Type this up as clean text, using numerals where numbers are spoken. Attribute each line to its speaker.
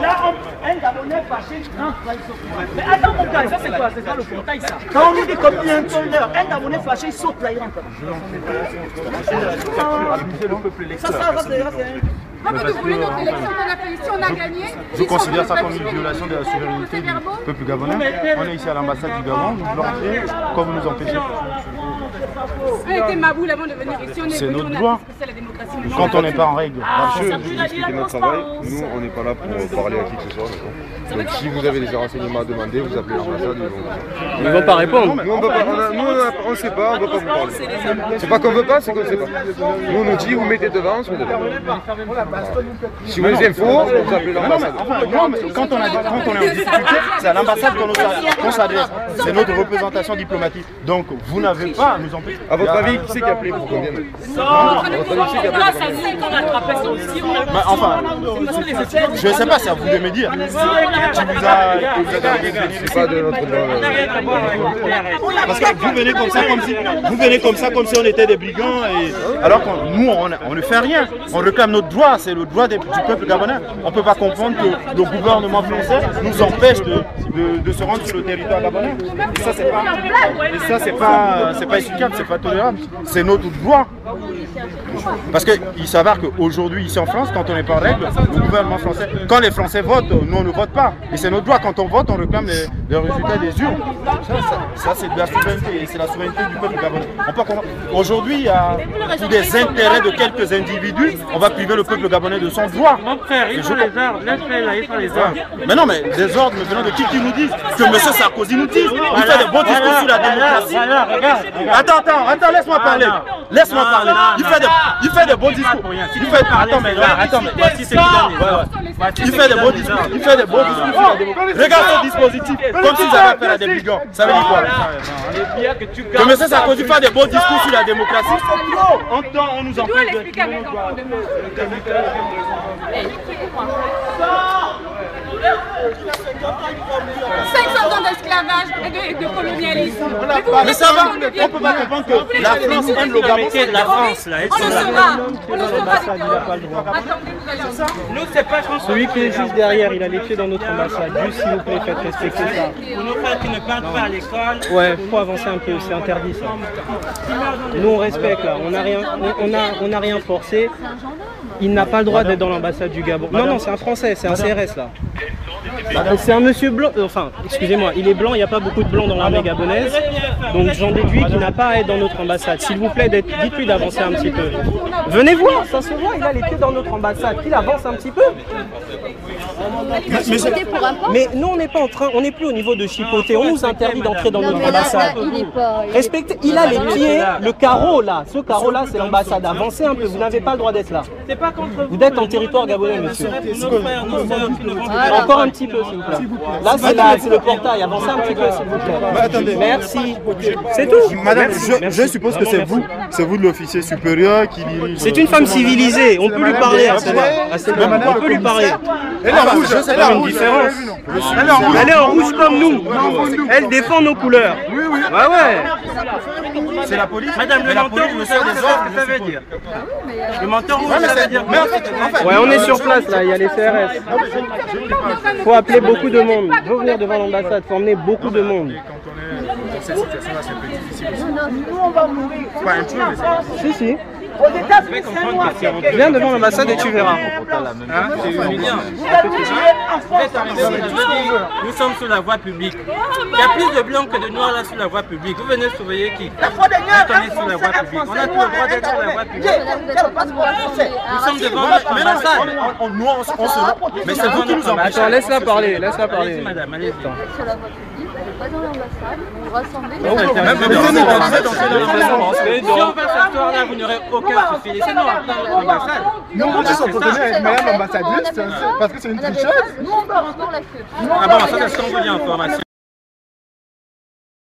Speaker 1: Là, un Gabonais fâché rentre là, il saute. Mais attends mon gars, ça c'est quoi? C'est pas le portail ça. Quand on nous dit comme il y a un tourneur, un Gabonais fâché, il saute là, il rentre. Ça va, c'est
Speaker 2: je considère ça comme une violation de la souveraineté du peuple gabonais. On est ici à l'ambassade du Gabon, nous voulons entrer comme vous nous empêchez. C'est notre droit. Quand on n'est pas en règle.
Speaker 3: Monsieur, je vous explique notre travail. Nous, on n'est pas là pour parler à qui que ce soit. Donc si vous avez des renseignements à demander, vous appelez l'ambassade.
Speaker 4: Ils ne vont pas répondre.
Speaker 3: Nous, on ne sait pas, on ne peut pas vous parler. C'est pas qu'on ne veut pas, c'est qu'on ne sait pas. Nous, on nous dit, vous mettez devant, on se met devant. Si vous avez des infos, vous appelez l'ambassade.
Speaker 2: Quand on est en difficulté, c'est à l'ambassade qu'on s'adresse. C'est notre représentation diplomatique. Donc vous n'avez pas à nous empêcher.
Speaker 3: À votre avis, qui c'est qui a appelé pour qu'on vienne?
Speaker 2: Enfin, je ne sais pas, c'est à vous de me dire.
Speaker 3: C'est pas de notre droit.
Speaker 2: Parce que vous venez comme ça comme si on était des brigands. Alors que nous, on ne fait rien. On réclame notre droit, c'est le droit du peuple gabonais. On ne peut pas comprendre que le gouvernement français nous empêche de se rendre sur le territoire gabonais. Et ça, c'est pas efficace, c'est pas tolérable. C'est notre droit. Parce qu'il s'avère qu'aujourd'hui, ici en France, quand on n'est pas en règle, le gouvernement français, quand les Français votent, nous on ne vote pas. Et c'est notre droit, quand on vote, on réclame les résultats des urnes. Ça c'est de la souveraineté, c'est la souveraineté du peuple gabonais. Aujourd'hui, pour des intérêts de quelques individus, on va priver le peuple gabonais de son droit.
Speaker 5: Mon frère, il faut les ordres, laisse-les là, il faut les ordres.
Speaker 2: Mais non, mais des ordres venant de qui nous disent que M. Sarkozy nous dit. Il fait des bons discours sur la démocratie. Attends, laisse-moi parler. Laisse-moi parler. Il fait des bons discours. Il fait des bons discours. Il fait des bons discours sur la démocratie. Regarde son dispositif, comme s'ils avaient affaire à des brigands. Ça veut dire quoi? Que M. Sarkozy fait des bons discours sur la démocratie. On nous empêche de...
Speaker 6: 500 ans d'esclavage et de colonialisme.
Speaker 2: Mais ça va, on ne peut pas comprendre que la France aime le Gabon.
Speaker 5: La France, là,
Speaker 6: On le saura. Attendez, vous allez ensemble.
Speaker 5: nous, c'est pas France.
Speaker 4: Celui qui est juste derrière, il a les pieds dans notre ambassade. Juste s'il vous plaît, faites respecter ça.
Speaker 5: Pour nos frères qui ne parlent pas à l'école.
Speaker 4: Ouais, faut avancer un peu, c'est interdit ça. Nous on respecte là, on n'a rien forcé. Il n'a pas le droit d'être dans l'ambassade du Gabon. Non, c'est un Français, c'est un CRS là. C'est un monsieur blanc, enfin, excusez-moi, il est blanc, il n'y a pas beaucoup de blancs dans l'armée gabonaise. Donc j'en déduis qu'il n'a pas à être dans notre ambassade. S'il vous plaît, dites-lui d'avancer un petit peu. Venez voir, ça se voit, il a les pieds dans notre ambassade. Qu'il avance un petit peu. Mais nous, on n'est pas en train, on n'est plus au niveau de chipoter. On nous interdit d'entrer dans notre ambassade. Respectez, il a les pieds, le carreau là, ce carreau là, c'est l'ambassade. Avancez un peu, vous n'avez pas le droit d'être là. Vous êtes en territoire gabonais, monsieur. Encore un petit peu, s'il vous plaît. Là, c'est le portail. Avancez un petit peu, s'il vous plaît.
Speaker 2: Attendez.
Speaker 4: Merci. C'est tout.
Speaker 2: Madame, je suppose que c'est vous de l'officier supérieur qui dirige.
Speaker 4: C'est une femme civilisée. On peut lui parler à cette dame. On peut lui parler.
Speaker 2: Elle est en rouge,
Speaker 4: c'est pas une différence. Elle est en rouge comme nous. Elle défend nos couleurs.
Speaker 2: Oui.
Speaker 4: Ouais.
Speaker 2: C'est la police.
Speaker 5: Madame, le menton, vous savez ce que ça veut dire. Le menton, ça veut dire.
Speaker 4: Ouais, on est sur place là, il y a les CRS. Faut appeler beaucoup de monde. Faut venir devant l'ambassade, faut emmener beaucoup de monde.
Speaker 2: Quand on est dans cette situation-là, c'est un peu difficile.
Speaker 1: Nous, on va mourir.
Speaker 2: Pas un truc, mais c'est...
Speaker 4: Si.
Speaker 1: Aux États-Unis, c'est moi.
Speaker 4: Viens devant l'ambassade et tu verras.
Speaker 5: C'est humiliant. Nous sommes sur la voie publique. Il y a plus de blancs que de noirs là sur la voie publique. Vous venez surveiller qui?
Speaker 1: La fois dernière,
Speaker 5: on est sur la voie publique. On a tout le droit d'être sur la voie publique. Nous sommes devant l'ambassade.
Speaker 2: Mais c'est vous qui nous empêchez.
Speaker 4: Attends, laisse-la parler.
Speaker 5: Allez-y, madame, allez-y.
Speaker 6: Sur la voie publique, pas dans l'ambassade, vous rassemblez.
Speaker 5: Si on va cette histoire-là, vous n'aurez aucun souci. Laissez-nous entrer dans l'ambassade.
Speaker 2: Nous, on peut s'entretenir avec madame l'ambassadrice parce que c'est une tricheuse.
Speaker 6: Nous, on peut rentrer la queue.
Speaker 5: Ah bon, ça, c'est ce qu'on vous dit en formation.